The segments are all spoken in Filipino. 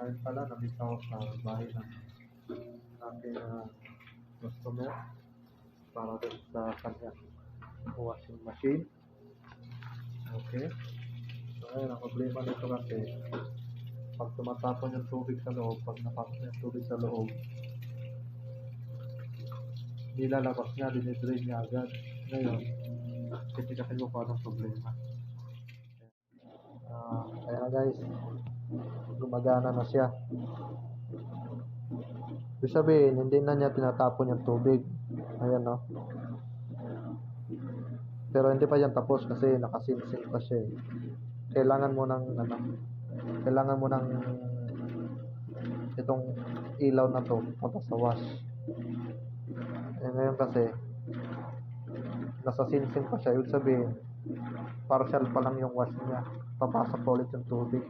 Ngayon pala, nandito ako sa bahay ng aking customer para din sa kanya washing machine. Okay. So ngayon, ang problema nito kasi pag tumatapon yung tubig sa loob, pag napasok yung tubig sa loob, nilalabas niya, dinidrain niya agad. Ngayon, titikasin ko kung anong problema. Kaya guys, gumagana na siya. Ibig sabihin, hindi na niya tinatapon yung tubig. Ayan, no? Pero hindi pa yan tapos kasi nakasinsin pa siya. Kailangan mo ng itong ilaw na to punta sa wash. Ngayon kasi nasa sinsin pa siya. Ibig sabihin, partial pa lang yung wash niya. Papasok pa ulit yung tubig.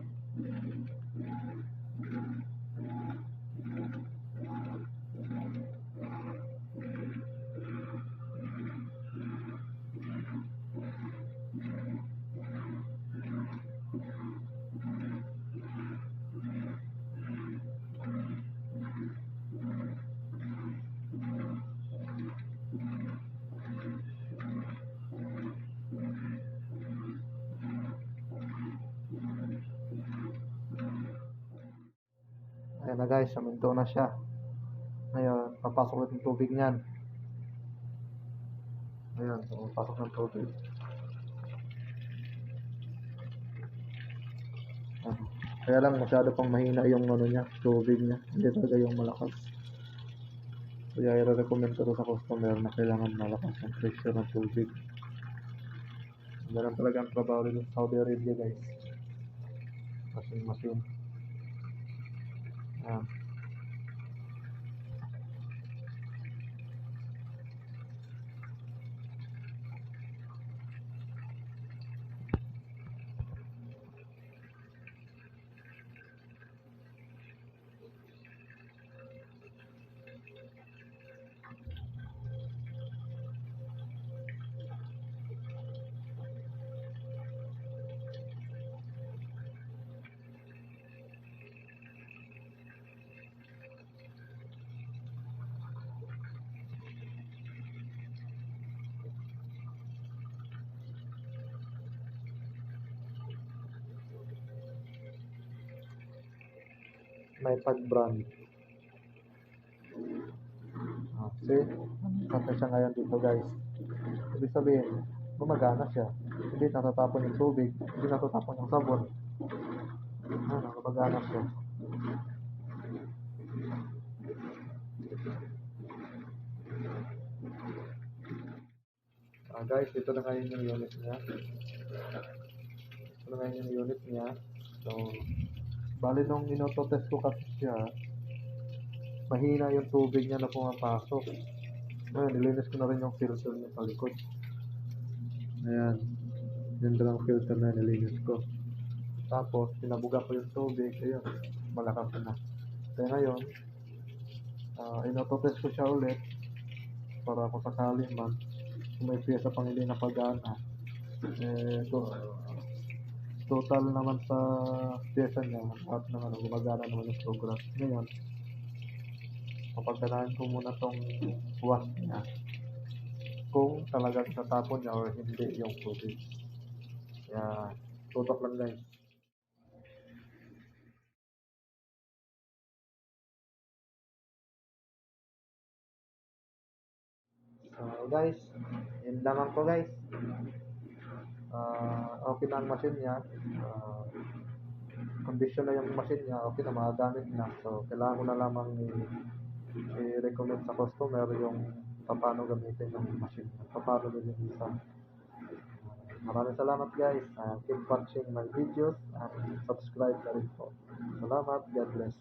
Ayan na guys, saminto na siya. Ngayon, papasok ulit yung tubig niyan. Ayan, papasok ng tubig. Kaya lang masyado pang mahina yung niya, tubig niya. Hindi talaga yung malakas. Kaya i-recommend ko sa customer na kailangan malakas ang pressure ng tubig. Ganun talaga ang trabaho dito sa Saudi Arabia guys. Washing machine. Ayan. May pag-brand. See? Kanta siya ngayon dito guys. Ibig sabihin, gumagana siya. Hindi natatapon yung tubig. Hindi natatapon yung sabon. Gumagana siya. Guys, ito na ngayon yung unit niya. Ito na ngayon yung unit niya. So, bali nung inototest ko kasi siya, mahina yung tubig niya na pumapasok. Ngayon, nilinis ko na rin yung filter niya sa likod. Ayan. Yan lang ang filter na nilinis ko. Tapos, pinabuga ko yung tubig. Ayun, malakas na. Kaya ngayon, inototest ko siya ulit para kung sakali man kung may piyesa pang hindi napagana. Total naman sa piyesa niya at naman gumagana naman yung program. Ngayon, papagdanahan ko muna tong wash niya kung talagang tatapon niya or hindi yung tubig. Kaya tutok lang guys. Guys, yun lamang po guys. Okay na ang machine niya. Condition na yung machine niya, okay na, magagamit na. So, kailangan ko na lamang i-recommend sa customer yung paano gamitin yung machine, paano nilinisan. Maraming salamat guys. Keep watching my videos and subscribe na rin po. Salamat. God bless.